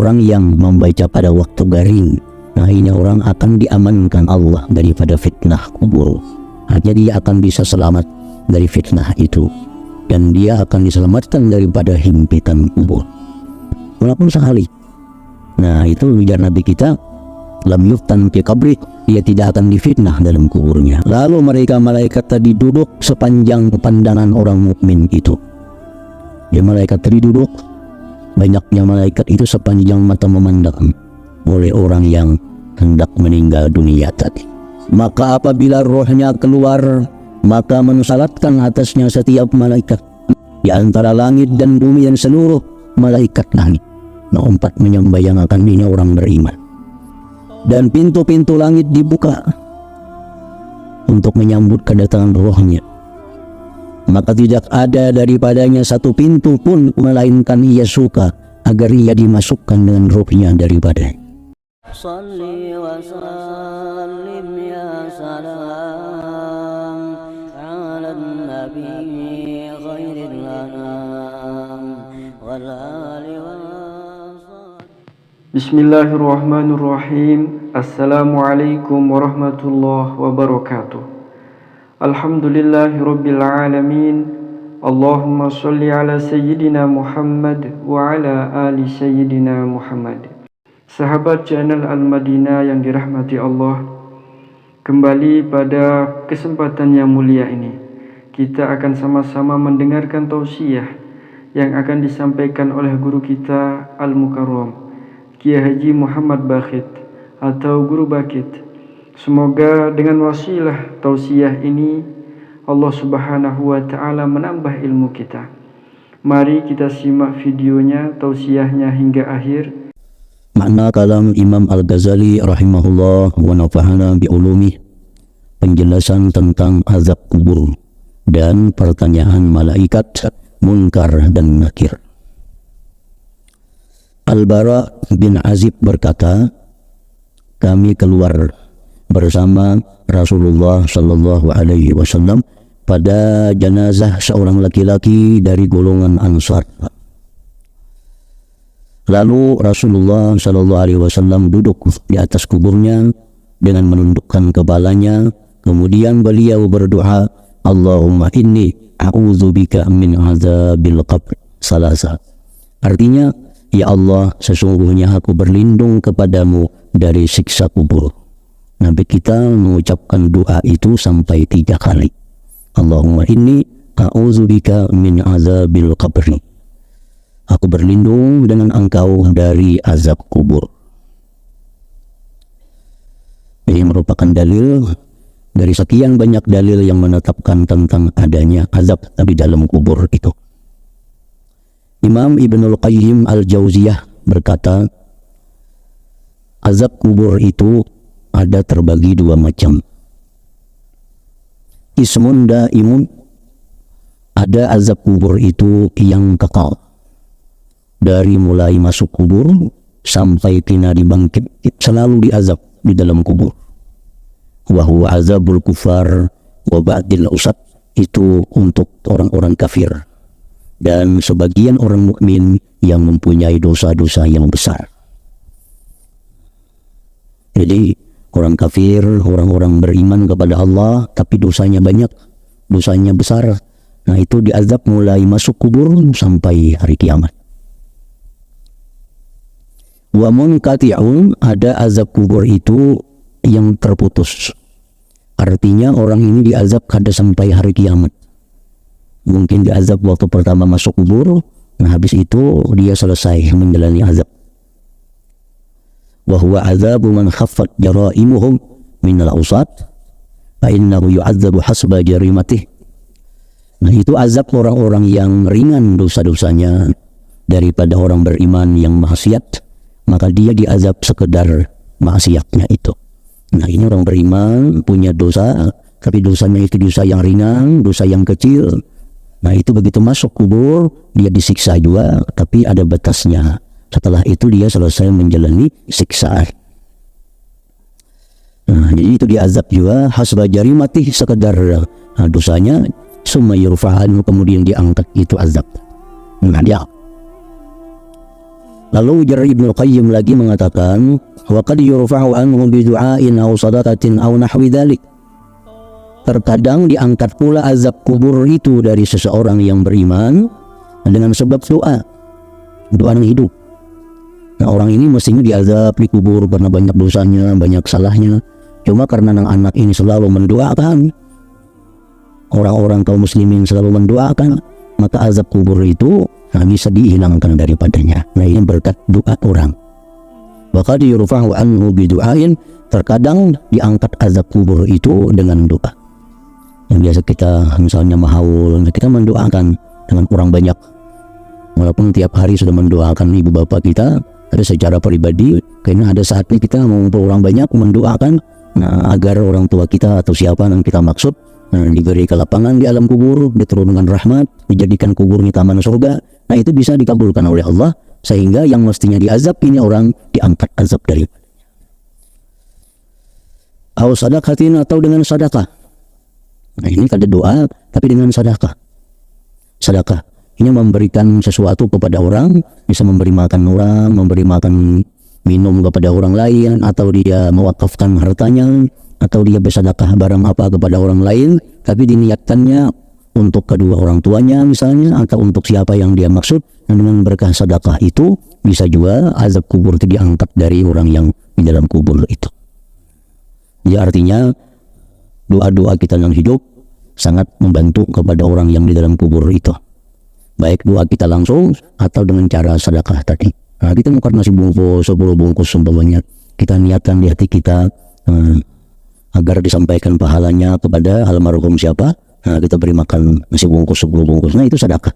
orang yang membaca pada waktu garing. Nah, ini orang akan diamankan Allah daripada fitnah kubur. Artinya dia akan bisa selamat dari fitnah itu, dan dia akan diselamatkan daripada himpitan kubur. Walaupun sekali. Nah, itu ujar Nabi kita, lam yuftan fi qabri, dia tidak akan difitnah dalam kuburnya. Lalu mereka malaikat tadi duduk sepanjang pandangan orang mukmin itu. Dia malaikat tadi duduk, banyaknya malaikat itu sepanjang mata memandang oleh orang yang hendak meninggal dunia tadi. Maka apabila rohnya keluar, maka mensalatkan atasnya setiap malaikat di antara langit dan bumi dan seluruh malaikat langit. Nah, empat menyambayangkan ini orang beriman. Dan pintu-pintu langit dibuka untuk menyambut kedatangan rohnya. Maka tidak ada daripadanya satu pintu pun melainkan ia suka agar ia dimasukkan dengan rohnya daripada. Salli wa sallim ya salam ala nabi khairil anam wal ali wa. Bismillahirrahmanirrahim. Assalamualaikum warahmatullahi wabarakatuh. Alhamdulillahirabbil alamin. Allahumma sholli ala sayyidina Muhammad wa ala ali sayyidina Muhammad. Sahabat channel Al-Madinah yang dirahmati Allah, kembali pada kesempatan yang mulia ini kita akan sama-sama mendengarkan tausiah yang akan disampaikan oleh guru kita Al-Mukarram Kiai Haji Muhammad Bakhit atau Guru Bakit. Semoga dengan wasilah tausiah ini Allah Subhanahu wa taala menambah ilmu kita. Mari kita simak videonya, tausiahnya hingga akhir. Makna kalam Imam Al-Ghazali rahimahullah wa nafa'ana bi ulumi, penjelasan tentang azab kubur dan pertanyaan malaikat Munkar dan Nakir. Al-Bara bin Azib berkata, kami keluar bersama Rasulullah Shallallahu Alaihi Wasallam pada jenazah seorang laki-laki dari golongan Ansar. Lalu Rasulullah Shallallahu Alaihi Wasallam duduk di atas kuburnya dengan menundukkan kepalanya. Kemudian beliau berdoa, Allahumma inni a'udzubika min azabil qabr salasa. Artinya, ya Allah, sesungguhnya aku berlindung kepadamu dari siksa kubur. Nabi kita mengucapkan doa itu sampai 3 kali. Allahumma inni a'udzubika min azabil qabri. Aku berlindung dengan engkau dari azab kubur. Ini merupakan dalil dari sekian banyak dalil yang menetapkan tentang adanya azab di dalam kubur itu. Imam Ibnul Qayyim Al-Jauziyah berkata, azab kubur itu ada terbagi 2 macam. Ismun daimun, ada azab kubur itu yang kekal. Dari mulai masuk kubur sampai tina dibangkit, selalu diazab di dalam kubur. Wa huwa azabul kufar wa ba'dil usad, itu untuk orang-orang kafir dan sebagian orang mukmin yang mempunyai dosa-dosa yang besar. Jadi orang kafir, orang-orang beriman kepada Allah tapi dosanya banyak, dosanya besar, nah itu diazab mulai masuk kubur sampai hari kiamat. Wa munqati'un, ada azab kubur itu yang terputus. Artinya orang ini diazab kada sampai hari kiamat. Mungkin diazab waktu pertama masuk kubur, nah habis itu dia selesai menjalani azab. Wa huwa azabu man khaffat jaraimuhum min al-awsat fa innahu yu'adzabu hasba jarimatih. Nah itu azab orang-orang yang ringan dosa-dosanya daripada orang beriman yang maksiat, maka dia diazab sekedar maksiatnya itu. Nah ini orang beriman punya dosa, tapi dosanya itu dosa yang ringan, dosa yang kecil. Nah itu begitu masuk kubur dia disiksa juga, tapi ada batasnya. Setelah itu dia selesai menjalani siksaan. Nah jadi itu diazab juga hasba jarimatih, sekedar dosanya, summa yurfa'an, kemudian diangkat itu azab. Nah dia Lalu ujar Ibnu Qayyim lagi mengatakan, wa qad yurfa'u anhu bi du'ain aw sadaqatin aw nahwi dzalik. Terkadang diangkat pula azab kubur itu dari seseorang yang beriman dengan sebab doa yang hidup. Nah, orang ini mestinya diazab di kubur karena banyak dosanya, banyak salahnya. Cuma karena anak ini selalu mendoakan, orang-orang kaum muslimin selalu mendoakan, maka azab kubur itu bisa dihilangkan daripadanya. Nah, ini berkat doa orang. Bahkan yurfa'u anhu bidu'ain, terkadang diangkat azab kubur itu dengan doa. Yang biasa kita misalnya mahaul, kita mendoakan dengan orang banyak. Walaupun tiap hari sudah mendoakan ibu bapak kita, tapi secara pribadi, karena ada saatnya kita mengumpul orang banyak mendoakan, agar orang tua kita atau siapa yang kita maksud diberi kelapangan di alam kubur, diturunkan rahmat, dijadikan kuburnya taman surga. Nah, itu bisa dikabulkan oleh Allah, sehingga yang mestinya diazab ini orang diangkat azab dari. Au sadaqatin, atau dengan sedekah. Nah, ini ada doa tapi dengan sedekah. Sedekah ini memberikan sesuatu kepada orang, bisa memberi makan orang, memberi makan minum kepada orang lain, atau dia mewakafkan hartanya, atau dia bersedekah barang apa kepada orang lain, tapi diniatkannya untuk kedua orang tuanya misalnya, atau untuk siapa yang dia maksud. Dan dengan berkah sedekah itu bisa juga azab kubur itu diangkat dari orang yang di dalam kubur itu. Jadi artinya doa-doa kita yang hidup sangat membantu kepada orang yang di dalam kubur itu, baik doa kita langsung atau dengan cara sedekah tadi. Nah, kita mau nasi bungkus 10 bungkus umpamanya, kita niatkan di hati kita agar disampaikan pahalanya kepada almarhum siapa, kita beri makan nasi bungkus 10 bungkus. Nah, itu sedekah.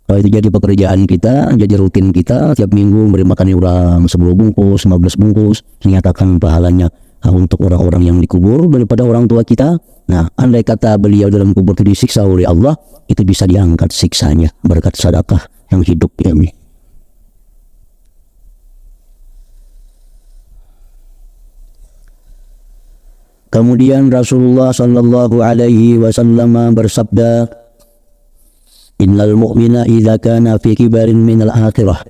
Kalau itu jadi pekerjaan kita, jadi rutin kita, tiap minggu beri makan orang 10 bungkus, 15 bungkus, nyatakan pahalanya untuk orang-orang yang dikubur daripada orang tua kita. Nah, andai kata beliau dalam kubur itu disiksa oleh Allah, itu bisa diangkat siksanya berkat sedekah yang hidup ini. Kemudian Rasulullah sallallahu alaihi wasallam bersabda, innal mu'mina idza kana fi kibarin minal akhirah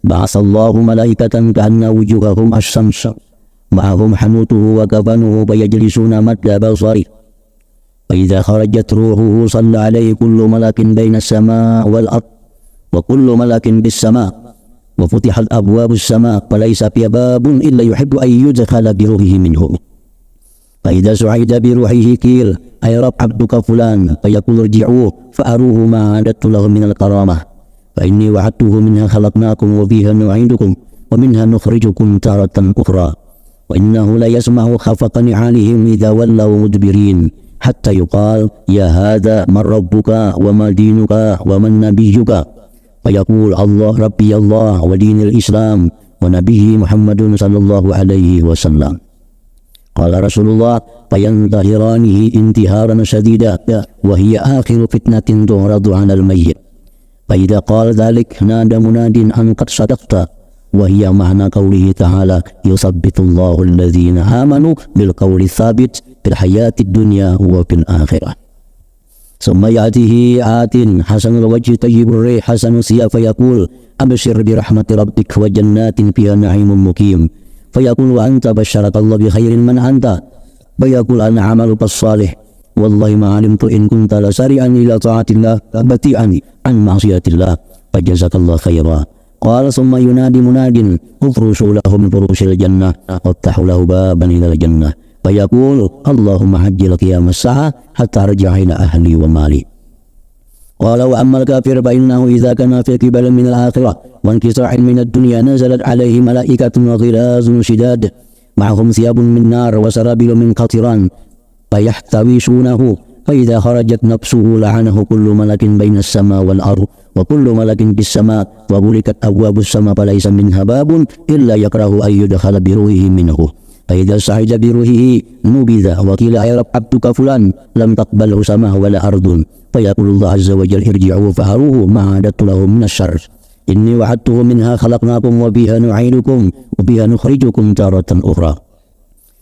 ba'atsallahu malaikatan ka'anna wujuhahum asy-syams ma'ahum hanutuhu wa kafanuhu fayajlisuna madda basari fa idza kharajat ruhuhu shalla alaihi kullu malakin baina as-sama' wal ard wa kullu malakin bis sama' wa futihat abwabus sama' falaysa fiha babun illa yuhibbu an yudkhala bi ruhihi minhu. فإذا سعيد بروحه قيل أي رب عبدك فلان فيقول ارجعوه فأروه ما عددت له من الكرامة فإني وعدته منها خلقناكم وفيها نعيدكم ومنها نخرجكم تارة أخرى وإنه لا يسمع خفق نعالهم إذا ولوا مدبرين حتى يقال يا هذا من ربك وما دينك ومن نبيك فيقول الله ربي الله ودين الإسلام ونبيه محمد صلى الله عليه وسلم. قال رسول الله فينتهرانه انتهارا شديدا وهي آخر فتنة تعرض على الميت فإذا قال ذلك نادى مناد أن قد صدقت وهي معنى قوله تعالى يثبت الله الذين آمنوا بالقول الثابت في الحياة الدنيا وفي الآخرة. ثم يأتيه آت حسن الوجه طيب الريح حسن الثياب فيقول أبشر برحمة ربك وجنات فيها نعيم مقيم فيقول وأنت بشرك الله بخير من أنت فيقول أنا عملك الصالح والله ما علمت إن كنت لسارعا إلى طاعة الله بطيئا عن معصية الله فجزاك الله خيرا. قال ثم ينادي مناد افرشوا له من فروش الجنة وافتحوا له بابا إلى الجنة فيقول اللهم عجل قيام الساعة حتى أرجع إلى أهلي ومالي. قال وأما الكافر فإنه إذا كان في قبل من الآخرة وانقطاع من الدنيا نزلت عليه ملائكة وغلاظ شداد معهم ثياب من نار وسرابيل من قطران فيحتوشونه فإذا خرجت نفسه لعنه كل ملك بين السماء والأرض وكل ملك بالسماء وغلقت أبواب السماء فليس منها باب إلا يكره أن يدخل بروحه منه فإذا سعد بروحه نبذ وقيل يا رب عبدك فلان لم تقبله سماء ولا أرض فيقول الله عز وجل ارجعوا فأروه ما عددت له من الشر إني وعدته منها خلقناكم وبها نعيدكم وبها نخرجكم تارة أخرى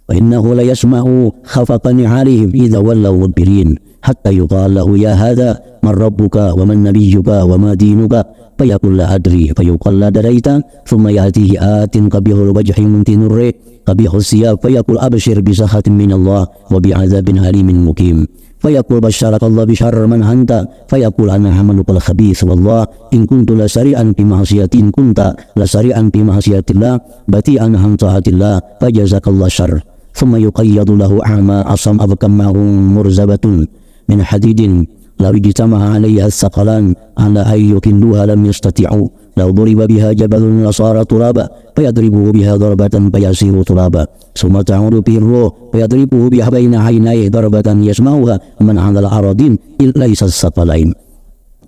وإنه لا يسمع خفق نعالهم إذا ولوا مدبرين hatta yuqal lahu ya hadha man rabbuka wa man nabiyyuka wa ma dinuka fayaqul la adri fayuqal la daraita thumma yatihi atin qabihul wajhi muntinur qabihus siyab fayaqul abshir bi sakhatin min Allah wa bi azabin alimin mukim fayaqul basyaraka Allah bi syarr man anta fayaqul ana hamalukal khabith wallah in kuntu la sari'an fi ma'siyatin kunta la sari'an fi ma'siyatillah bati'an an ta'atillah fajazakallah syarr thumma yuqayyadu lahu a'ma asam abkamahum murzabatun min hadidin law ijtama'a 'alayha as-saqalan ala ay yukinduha lam yastati'u law duriba biha jabalun lasara turaba fayadribuhu biha darbatan fayasiru turaba summa ta'udu bihi ruh fayadribuhu biha baina 'ainayhi darbatan yasma'uha man 'ala al-aradin illa as-saqalain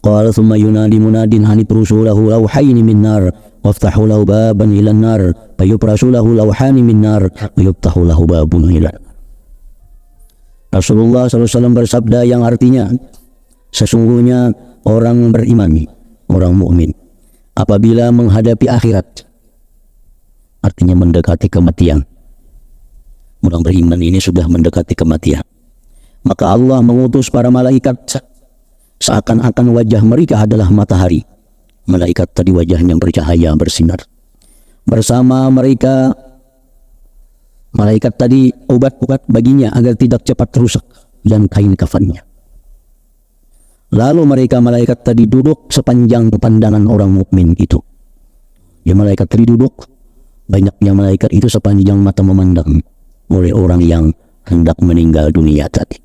qala thumma yunadi munadin an ibrusu lahu lawhayn min nar waftahu lahu baban ila an-nar fayubrasu lahu lawhan min nar wayuftahu lahu babun ila Rasulullah SAW bersabda yang artinya, sesungguhnya orang beriman, orang mukmin, apabila menghadapi akhirat, artinya mendekati kematian. Orang beriman ini sudah mendekati kematian. Maka Allah mengutus para malaikat seakan-akan wajah mereka adalah matahari. Malaikat tadi wajahnya bercahaya, bersinar. Bersama mereka malaikat tadi obat-obat baginya agar tidak cepat rusak dan kain kafannya. Lalu mereka malaikat tadi duduk sepanjang pandangan orang mukmin itu. Ya, malaikat tadi duduk, banyaknya malaikat itu sepanjang mata memandang oleh orang yang hendak meninggal dunia tadi.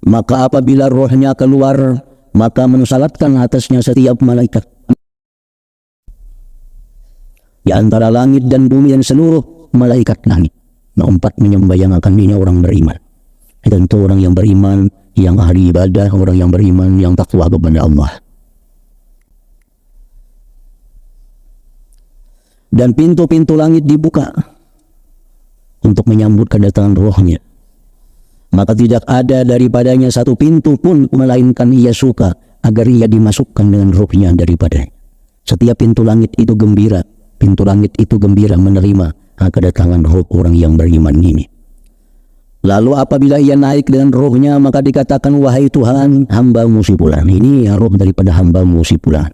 Maka apabila rohnya keluar, maka mensalatkan atasnya setiap malaikat. Di antara langit dan bumi dan seluruh malaikat langit. Empat membayangkan ini orang beriman. Tentu orang yang beriman, yang ahli ibadah, orang yang beriman, yang takwa kepada Allah. Dan pintu-pintu langit dibuka untuk menyambut kedatangan rohnya. Maka tidak ada daripadanya satu pintu pun melainkan ia suka agar ia dimasukkan dengan rohnya daripadanya. Setiap pintu langit itu gembira. Pintu langit itu gembira menerima kedatangan roh orang yang beriman ini. Lalu apabila ia naik dengan rohnya, maka dikatakan, wahai Tuhan, hamba-Mu si fulan. Ini roh daripada hamba-Mu si fulan.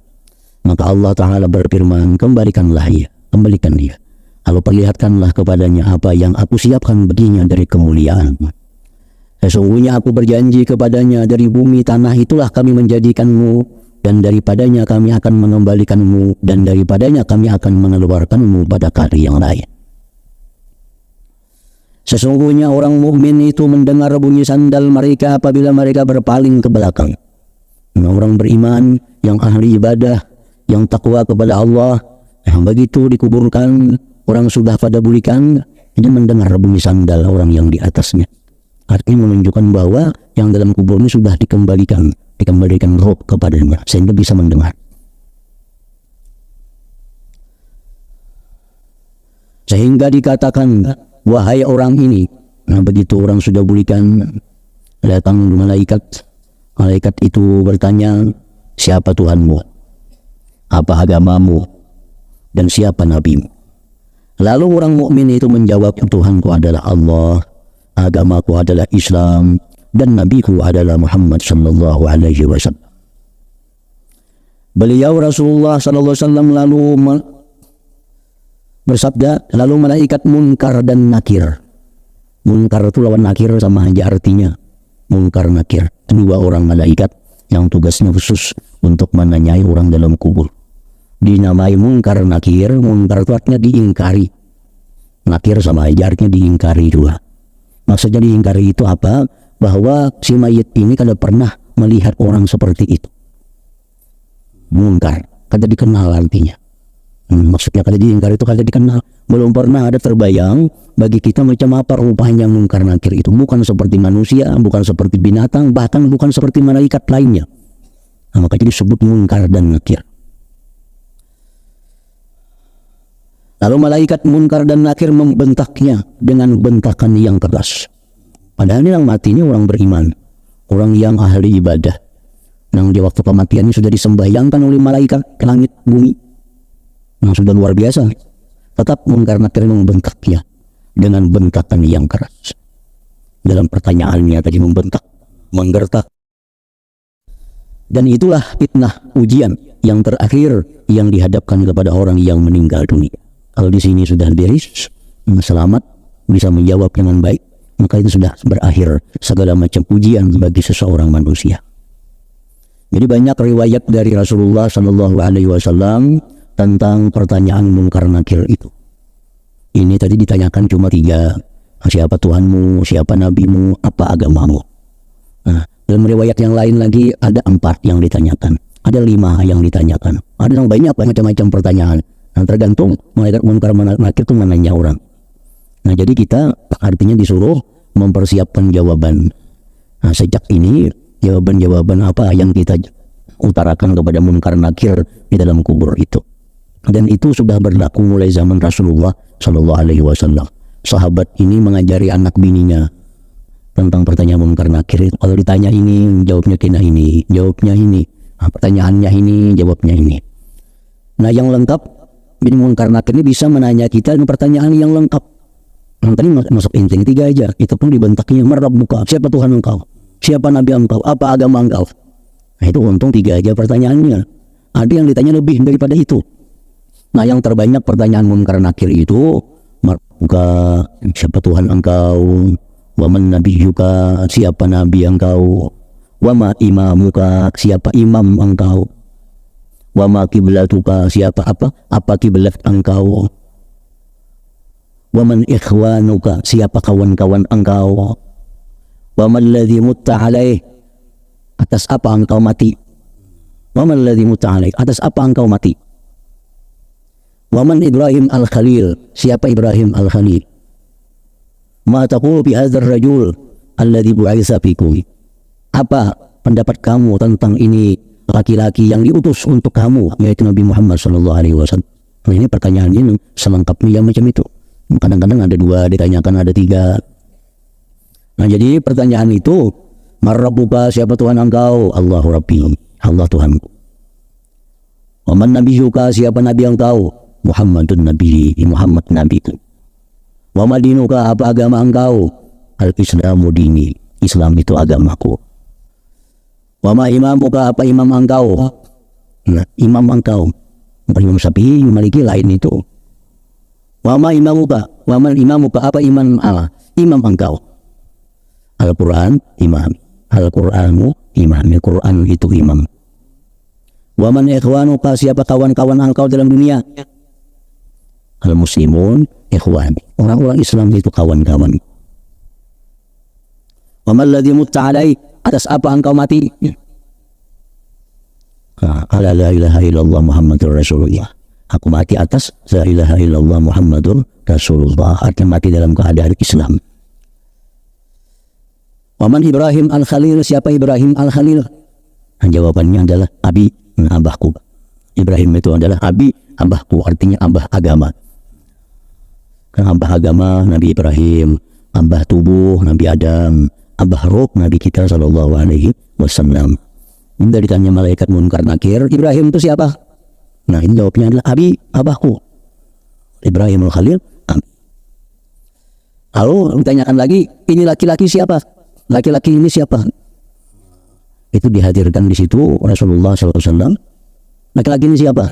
Maka Allah Ta'ala berfirman, kembalikanlah ia, kembalikan dia. Lalu perlihatkanlah kepadanya apa yang aku siapkan baginya dari kemuliaan. Sesungguhnya aku berjanji kepadanya, dari bumi tanah itulah kami menjadikanmu, dan daripadanya kami akan mengembalikanmu, dan daripadanya kami akan mengeluarkanmu pada kali yang lain. Sesungguhnya orang mukmin itu mendengar bunyi sandal mereka apabila mereka berpaling ke belakang. Orang beriman yang ahli ibadah, yang takwa kepada Allah, yang begitu dikuburkan, orang sudah pada bulikan, dia mendengar bunyi sandal orang yang di atasnya. Artinya menunjukkan bahwa yang dalam kubur ini sudah dikembalikan roh kepadanya, sehingga bisa mendengar. Sehingga dikatakan, wahai orang ini, nah begitu orang sudah bulikan, datang malaikat. Malaikat itu bertanya, siapa Tuhanmu? Apa agamamu? Dan siapa nabimu? Lalu orang mukmin itu menjawab, Tuhanku adalah Allah, agamaku adalah Islam, dan nabiku adalah Muhammad sallallahu alaihi wasallam. Beliau Rasulullah sallallahu alaihi wasallam lalu bersabda, lalu malaikat Munkar dan Nakir. Munkar itu lawan Nakir sama aja artinya. Munkar Nakir, dua orang malaikat yang tugasnya khusus untuk menanyai orang dalam kubur. Dinamai Munkar Nakir. Munkar itu artinya diingkari. Nakir sama aja artinya diingkari juga. Maksudnya diingkari itu apa? Bahwa si mayit ini kada pernah melihat orang seperti itu. Munkar, kada dikenal artinya. Maksudnya kada diingkari itu kada dikenal. Belum pernah ada terbayang bagi kita macam apa rupanya Munkar Nakir itu. Bukan seperti manusia, bukan seperti binatang, bahkan bukan seperti malaikat lainnya. Nah, maka disebut Munkar dan Nakir. Lalu malaikat Munkar dan Nakir membentaknya dengan bentakan yang keras. Padahal ini yang mati ini orang beriman, orang yang ahli ibadah. Yang di waktu kematiannya sudah disembahyangkan oleh malaikat ke langit bumi. Yang sudah luar biasa. Tetap Munkar Nakir membentaknya dengan bentakan yang keras. Dalam pertanyaannya tadi membentak, menggertak. Dan itulah fitnah ujian yang terakhir yang dihadapkan kepada orang yang meninggal dunia. Kalau di sini sudah beres, selamat, bisa menjawab dengan baik, maka itu sudah berakhir segala macam ujian bagi seseorang manusia. Jadi banyak riwayat dari Rasulullah Shallallahu Alaihi Wasallam tentang pertanyaan munkar nakir itu. Ini tadi ditanyakan cuma 3, siapa Tuhanmu, siapa nabimu, apa agamamu. Nah, dalam riwayat yang lain lagi ada 4 yang ditanyakan, ada 5 yang ditanyakan, ada yang banyak macam-macam pertanyaan. Nah, tergantung malaikat munkar nakir itu menanya orang. Nah, jadi kita artinya disuruh mempersiapkan jawaban. Nah, sejak ini jawaban-jawaban apa yang kita utarakan kepada munkar nakir di dalam kubur itu. Dan itu sudah berlaku mulai zaman Rasulullah Shallallahu Alaihi Wasallam. Sahabat ini mengajari anak bininya tentang pertanyaan munkar nakir. Kalau ditanya ini, jawabnya kena ini, jawabnya ini. Nah, pertanyaannya ini, jawabnya ini. Nah, yang lengkap, bin munkar nakir ini bisa menanya kita dengan pertanyaan yang lengkap. Yang tadi masuk inti 3 aja. Itu pun dibentaknya, Rabbuka, siapa Tuhan engkau? Siapa nabi engkau? Apa agama engkau? Nah, itu untung 3 aja pertanyaannya. Ada yang ditanya lebih daripada itu. Nah, yang terbanyak pertanyaan munkar nakir itu, Rabbuka, siapa Tuhan engkau? Wa man nabiyyuka, siapa nabi engkau? Wa ma imamuka, siapa imam engkau? Wa ma kiblatuka, siapa apa kiblat engkau? Wa man ikhwanuka, siapa kawan-kawan engkau? Wa man ladzi mutta alaih, atas apa engkau mati? Wa man ladzi mutta alaih, atas apa engkau mati? Wa man Ibrahim al-Khalil, siapa Ibrahim al-Khalil? Ma taqulu bi hadzal rajul alladzi bu'itsa fikum, apa pendapat kamu tentang ini laki-laki yang diutus untuk kamu, yaitu Nabi Muhammad sallallahu alaihi wasallam. Nah, ini pertanyaan ini selengkapnya macam itu. Kadang-kadang ada 2 ditanyakan, ada 3. Nah, jadi pertanyaan itu, Rabbuka, siapa Tuhan engkau? Allahu Rabbi, Allah Tuhanku. Wa man nabiyyuka, siapa nabi engkau? Muhammadun Nabi, Muhammad nabiku. Wa madinuka, apa agama engkau? Al-Islamu dini, Islam itu agamaku. Wa ma imamuka, apa imam engkau? Nah, imam engkau bukan Imam Syafi'i, Maliki, lain itu. Wa ma imamuka, wa man imamuka, apa imam engkau? Al-Quran imam, Al-Quranu imam, Al-Quran itu imam. Wa man ikhwanuka, siapa kawan-kawan engkau dalam dunia? Al-Muslimun ikhwan, orang-orang Islam itu kawan-kawan. Wa man ladzi mutta alai, atas apa engkau mati? Ala la ilaha illallah Muhammadur Rasulullah, aku mati atas la ilaha illallah Muhammadur Rasulullah, artinya mati dalam keadaan Islam. Wa man Ibrahim al-Khalil, siapa Ibrahim al-Khalil? Jawabannya adalah abi, abahku. Ibrahim itu adalah abi, abahku, artinya abah agama. Kan abah agama Nabi Ibrahim, abah tubuh Nabi Adam, abah roh Nabi kita sallallahu alaihi wasallam. Ini ditanya malaikat munkar nakir, Ibrahim itu siapa? Nah, ini jawabnya adalah abi, abahku. Ibrahim al-Khalil, abi. Lalu ditanyakan lagi, ini laki-laki siapa? Laki-laki ini siapa? Itu dihadirkan di situ Rasulullah SAW. Laki-laki ini siapa?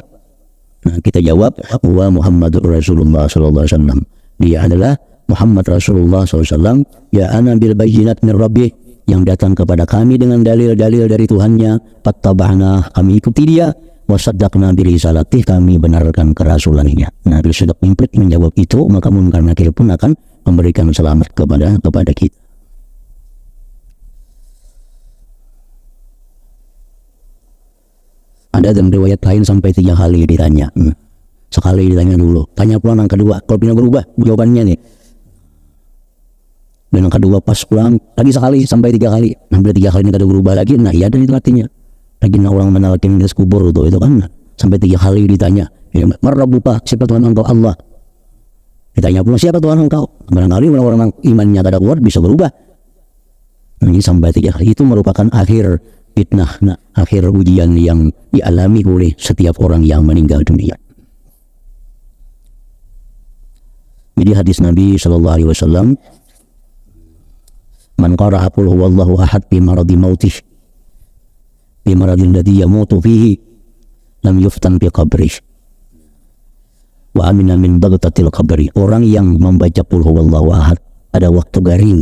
Nah, kita jawab, wa Muhammadur Rasulullah SAW. Dia adalah Muhammad Rasulullah SAW. Ya ana bil bayyinat min Rabbih, yang datang kepada kami dengan dalil-dalil dari Tuhannya. Fattaba'na, kami ikuti dia. Wa saddaqna bi risalatih, kami benarkan kerasulannya. Nah, bila sudah komplit menjawab itu, maka munkar nakir pun akan memberikan selamat kepada kita. Ada dalam riwayat lain sampai 3 kali ditanya. Sekali ditanya dulu, tanya pulang yang kedua. Kalau pindah berubah jawabannya nih. Dan yang kedua pas pulang lagi sekali sampai 3 kali. Nah, bila 3 kali ini kada berubah lagi, nah iya dan itu artinya. Lagi orang menalakin di kubur itu kan sampai 3 kali ditanya. Rabbuka, siapa Tuhan engkau? Allah. Ditanya pula, siapa Tuhan engkau? Barangkali orang-orang imannya kada kuat bisa berubah. Nah, ini sampai 3 kali itu merupakan akhir fitnah, akhir ujian yang dialami oleh setiap orang yang meninggal dunia. Jadi hadis Nabi SAW, Man qara'a qul huwallahu ahad fi maradi mautih fi maradil ladzi yamutu fihi lam yuftan fi qabrih wa amina min bagtatil qabri. Orang yang membaca qul huwallahu ahad pada waktu garing,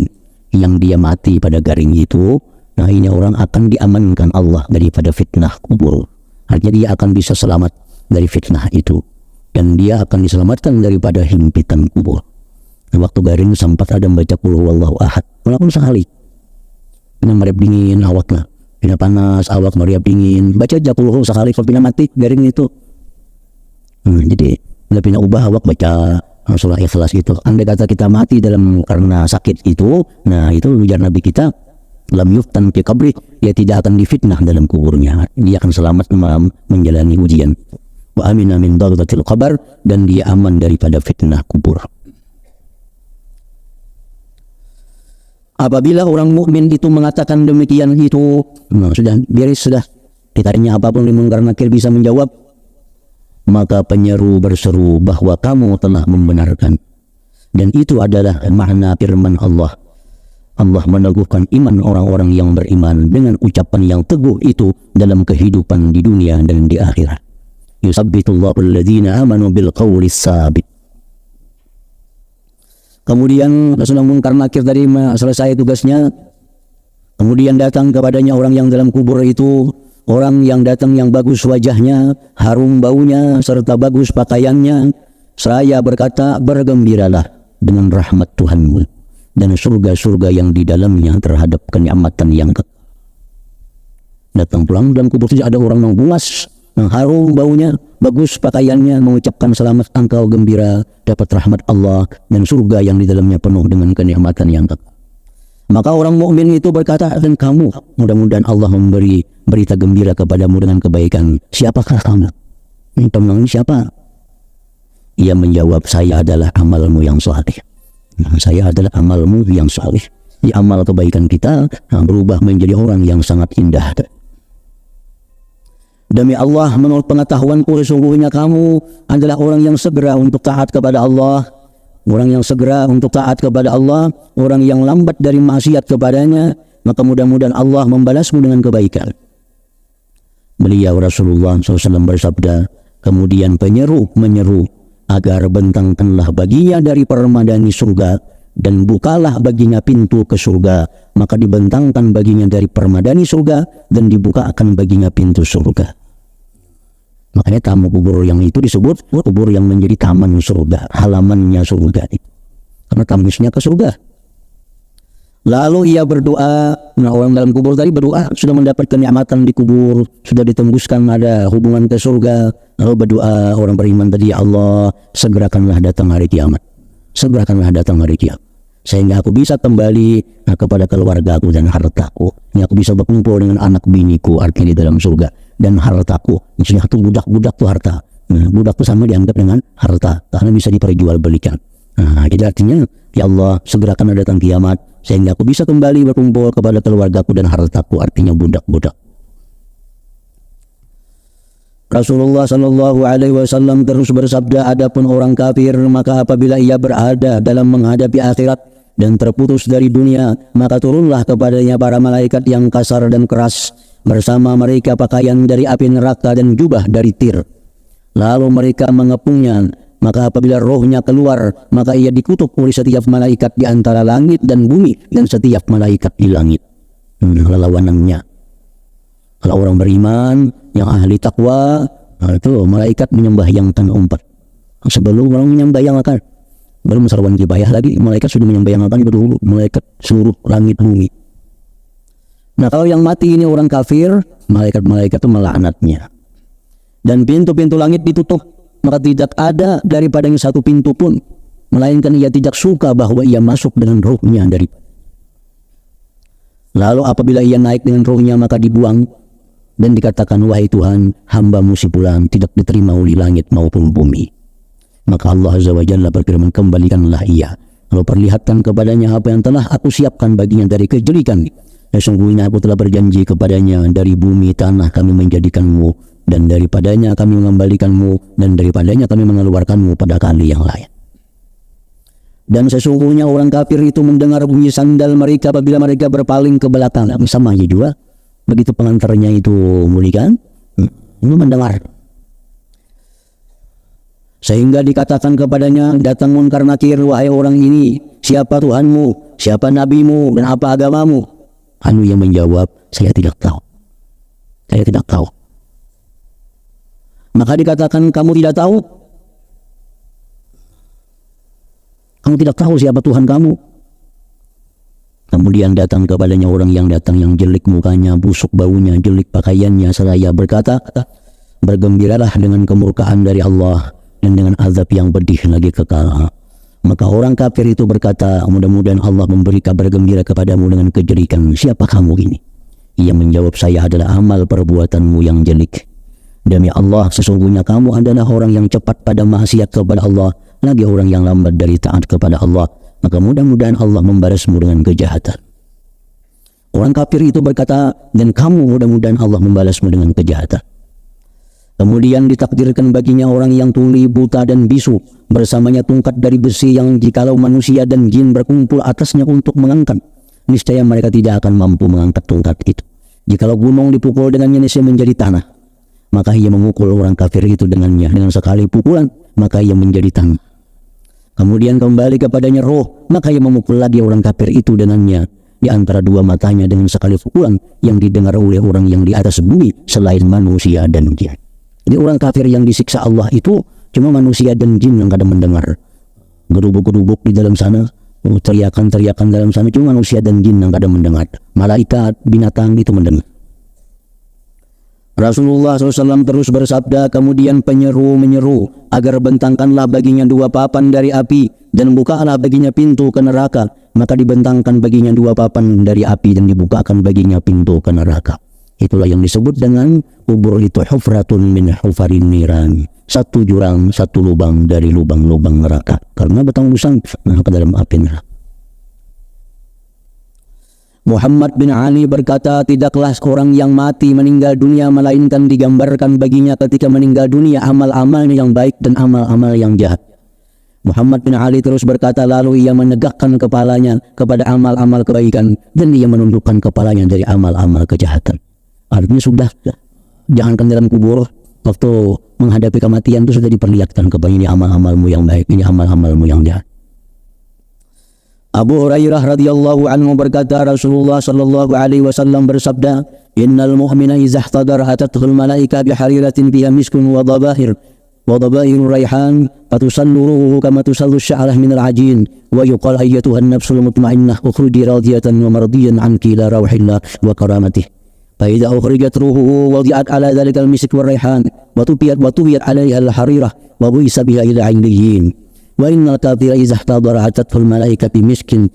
yang dia mati pada garing itu, nah ini orang akan diamankan Allah daripada fitnah kubur. Artinya dia akan bisa selamat dari fitnah itu, dan dia akan diselamatkan daripada himpitan kubur. Nah, waktu garing sempat ada membaca qul huwallahu ahad, walaupun sekali. Pina mariap dingin awaknya, pina panas awak mariap dingin, baca aja qul huwallahu sekali kalau pina mati garing itu. Jadi bila pina ubah awak baca surah Ikhlas itu. Andai kata kita mati karena sakit itu, nah itu ujar Nabi kita, lam yuftan fi qabri, dia tidak akan difitnah dalam kuburnya, dia akan selamat menjalani ujian. Wa amina min bagtatil qabr, dan dia aman daripada fitnah kubur. Apabila orang mukmin itu mengatakan demikian itu, nah sudah beres, sudah ditanya apapun di munkar nakir bisa menjawab, maka penyeru berseru bahwa kamu telah membenarkan. Dan itu adalah makna firman Allah. Allah meneguhkan iman orang-orang yang beriman dengan ucapan yang teguh itu dalam kehidupan di dunia dan di akhirat. Yusabbitullahu alladhina amanu bil qawli sabit. Kemudian Rasulullah munkar nakir tadi selesai tugasnya, kemudian datang kepadanya orang yang dalam kubur itu. Orang yang datang yang bagus wajahnya, harum baunya, serta bagus pakaiannya. Seraya berkata, bergembiralah dengan rahmat Tuhanmu dan surga-surga yang di dalamnya terhadap kenikmatan yang kekal. Datang pulang dalam kubur itu ada orang yang buas, yang harum baunya, bagus pakaiannya, mengucapkan selamat engkau gembira, dapat rahmat Allah dan surga yang di dalamnya penuh dengan kenikmatan yang kekal. Maka orang mukmin itu berkata, dan kamu, mudah-mudahan Allah memberi berita gembira kepadamu dengan kebaikan. Siapakah kamu? Ini siapa? Ia menjawab, saya adalah amalmu yang saleh. Nah, saya adalah amalmu yang saleh. Di amal kebaikan kita berubah menjadi orang yang sangat indah. Demi Allah, menurut pengetahuanku sesungguhnya kamu adalah orang yang segera untuk taat kepada Allah. Orang yang segera untuk taat kepada Allah, orang yang lambat dari maksiat kepadanya, maka mudah-mudahan Allah membalasmu dengan kebaikan. Beliau Rasulullah SAW bersabda, kemudian penyeru menyeru agar bentangkanlah baginya dari permadani surga dan bukalah baginya pintu ke surga, maka dibentangkan baginya dari permadani surga dan dibukakan baginya pintu surga. Makanya tamu kubur yang itu disebut kubur yang menjadi taman surga, halamannya surga itu. Karena tembusnya ke surga. Lalu ia berdoa, nah orang dalam kubur tadi berdoa, sudah mendapat kenikmatan di kubur, sudah ditembuskan ada hubungan ke surga. Lalu berdoa orang beriman tadi, ya Allah, segerakanlah datang hari kiamat. Segerakanlah datang hari kiamat. Sehingga aku bisa kembali kepada keluargaku dan hartaku. Ini aku bisa berkumpul dengan anak biniku, artinya di dalam surga. Dan hartaku, maksudnya itu budak-budak tuh harta. Nah, budak itu sama dianggap dengan harta, karena bisa diperjualbelikan. Nah, jadi artinya, ya Allah, segerakan datang kiamat, sehingga aku bisa kembali berkumpul kepada keluargaku dan hartaku, artinya budak-budak. Rasulullah SAW terus bersabda, adapun orang kafir, maka apabila ia berada dalam menghadapi akhirat dan terputus dari dunia, maka turunlah kepadanya para malaikat yang kasar dan keras, bersama mereka pakaian dari api neraka dan jubah dari tir. Lalu mereka mengepungnya, maka apabila rohnya keluar, maka ia dikutuk oleh setiap malaikat di antara langit dan bumi dan setiap malaikat di langit. Lawanannya, kalau orang beriman yang ahli takwa, itu malaikat menyembahyangkan umpat. Sebelum orang menyembahyangkan, belum sarwan kibayah lagi, malaikat sudah menyembahyangkan dulu, malaikat seluruh langit bumi. Nah, kalau yang mati ini orang kafir, malaikat-malaikat itu melaknatnya. Dan pintu-pintu langit ditutup, maka tidak ada daripadanya satu pintu pun, melainkan ia tidak suka bahwa ia masuk dengan ruhnya dari. Lalu apabila ia naik dengan ruhnya, maka dibuang dan dikatakan, wahai Tuhan, hamba-Mu si fulan tidak diterima oleh langit maupun bumi. Maka Allah Azza wa Jalla berfirman, kembalikanlah ia, lalu perlihatkan kepadanya apa yang telah aku siapkan baginya dari kejelekan. Sesungguhnya aku telah berjanji kepadanya, dari bumi tanah kami menjadikanmu, dan daripadanya kami mengembalikanmu, dan daripadanya kami mengeluarkanmu pada kali yang lain. Dan sesungguhnya orang kafir itu mendengar bunyi sandal mereka apabila mereka berpaling ke belakang. Sama aja juga. Begitu pengantarnya itu mulihkan, itu mendengar. Sehingga dikatakan kepadanya, datang munkar nakir, wahai orang ini, siapa Tuhanmu, siapa nabimu, dan apa agamamu? Anu yang menjawab, saya tidak tahu. Saya tidak tahu. Maka dikatakan, kamu tidak tahu? Kamu tidak tahu siapa Tuhan kamu? Kemudian datang kepadanya orang yang datang yang jelek mukanya, busuk baunya, jelek pakaiannya, seraya berkata, bergembiralah dengan kemurkaan dari Allah dan dengan azab yang pedih lagi kekal. Maka orang kafir itu berkata, mudah-mudahan Allah memberi kabar gembira kepadamu dengan kejelekan. Siapa kamu ini? Ia menjawab, saya adalah amal perbuatanmu yang jelek. Demi Allah, sesungguhnya kamu adalah orang yang cepat pada maksiat kepada Allah, lagi orang yang lambat dari taat kepada Allah. Maka mudah-mudahan Allah membalasmu dengan kejahatan. Orang kafir itu berkata, dan kamu mudah-mudahan Allah membalasmu dengan kejahatan. Kemudian ditakdirkan baginya orang yang tuli, buta dan bisu, bersamanya tongkat dari besi yang jikalau manusia dan jin berkumpul atasnya untuk mengangkat, niscaya mereka tidak akan mampu mengangkat tongkat itu. Jikalau gunung dipukul dengannya, niscaya menjadi tanah. Maka ia memukul orang kafir itu dengannya, dengan sekali pukulan, maka ia menjadi tanah. Kemudian kembali kepadanya roh, maka ia memukul lagi orang kafir itu dengannya, di antara dua matanya dengan sekali pukulan yang didengar oleh orang yang di atas bumi selain manusia dan jin. Jadi orang kafir yang disiksa Allah itu cuma manusia dan jin yang kadang mendengar. Gerubuk-gerubuk di dalam sana, teriakan-teriakan dalam sana, cuma manusia dan jin yang kadang mendengar. Malaikat, binatang itu mendengar. Rasulullah SAW terus bersabda, kemudian penyeru menyeru agar bentangkanlah baginya dua papan dari api dan bukalah baginya pintu ke neraka. Maka dibentangkan baginya dua papan dari api dan dibukakan baginya pintu ke neraka. Itulah yang disebut dengan kubur itu hufratun min hufarin niran. Satu jurang, satu lubang dari lubang-lubang neraka. Karena bertembusan ke dalam api neraka. Muhammad bin Ali berkata, tidaklah seorang yang mati meninggal dunia melainkan digambarkan baginya ketika meninggal dunia amal-amalnya yang baik dan amal-amal yang jahat. Muhammad bin Ali terus berkata, lalu ia menegakkan kepalanya kepada amal-amal kebaikan dan ia menundukkan kepalanya dari amal-amal kejahatan. Artinya sudah, jangankan dalam kubur, waktu menghadapi kematian itu sudah diperlihatkan kepada ini amal-amalmu yang baik, ini amal-amalmu yang jahat. Abu Hurairah radhiyallahu anhu berkata, Rasulullah sallallahu alaihi wasallam bersabda, innal mu'mina idza ihtadara atathul malaika bihariratin fiha miskun wa dhabahir raihan fatusallu kama tusallu sya'rah min al-ajin wa yuqal ayyatuha an-nafsul mutmainnah ukhruji radiyatan wa mardiyan anki ila rawhillah wa karamatih. Fa idza ukhrijat ruhuhu wadi'at ala dhalikal misk wa raihan wa tubiyat 'alayha al-harirah wa bu'isa biha ila 'aindiyin. Wa innal kafira idza ihtadara atathul malaika bimiskin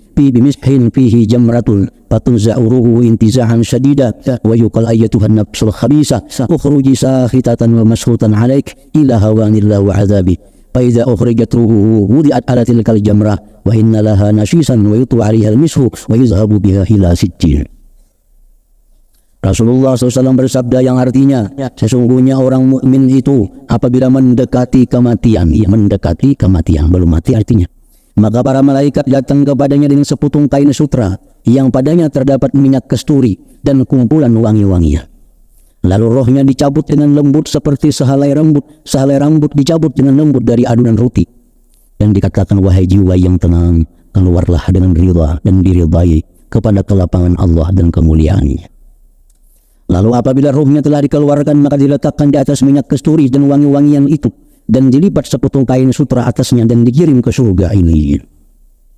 fihi jamratun fatunza'u ruhuhu intizahan shadida wa yuqal ayyatuha an-nafsul khabisa ukhruji sakhitatan wa mashutan 'alaik ila hawanillah wa 'adzabi. Fa idza ukhrijat ruhuhu wudi'at 'ala tilkal jamrah wa inna laha nashisan wa yutu 'alaiha al-mishu wa yuzhabu biha ila sijjin. Rasulullah SAW bersabda yang artinya, sesungguhnya orang mukmin itu apabila mendekati kematian, ia mendekati kematian, belum mati artinya, maka para malaikat datang kepadanya dengan seputung kain sutra yang padanya terdapat minyak kasturi dan kumpulan wangi-wangian. Lalu rohnya dicabut dengan lembut seperti sehelai rambut dicabut dengan lembut dari adunan roti. Dan dikatakan, wahai jiwa yang tenang, keluarlah dengan ridha dan diridai kepada kelapangan Allah dan kemuliaannya. Lalu apabila ruhnya telah dikeluarkan, maka diletakkan di atas minyak kasturi dan wangi-wangian itu, dan dilipat seputung kain sutra atasnya dan dikirim ke surga ini.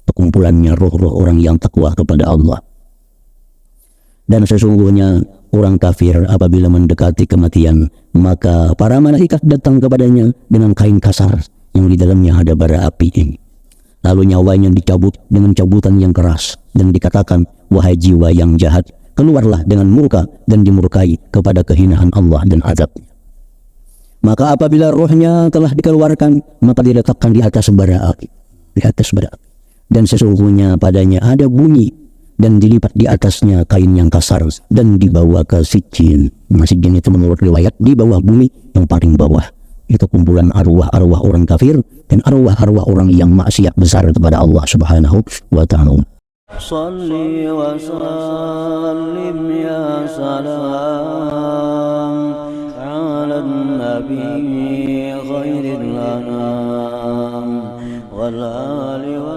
Perkumpulannya roh-roh orang yang takwa kepada Allah. Dan sesungguhnya orang kafir apabila mendekati kematian, maka para malaikat datang kepadanya dengan kain kasar yang di dalamnya ada bara api ini. Lalu nyawanya dicabut dengan cabutan yang keras dan dikatakan, wahai jiwa yang jahat, keluarlah dengan murka dan dimurkai kepada kehinaan Allah dan azabnya. Maka apabila rohnya telah dikeluarkan, maka diletakkan di atas bara api, dan sesungguhnya padanya ada bunyi dan dilipat di atasnya kain yang kasar dan dibawa ke sijjin. Sijjin itu menurut riwayat di bawah bumi yang paling bawah. itu kumpulan arwah-arwah orang kafir dan arwah-arwah orang yang maksiat besar kepada Allah Subhanahu wa taala. Salli wa sallim ya salam ala nabi khairil anam wal ali wa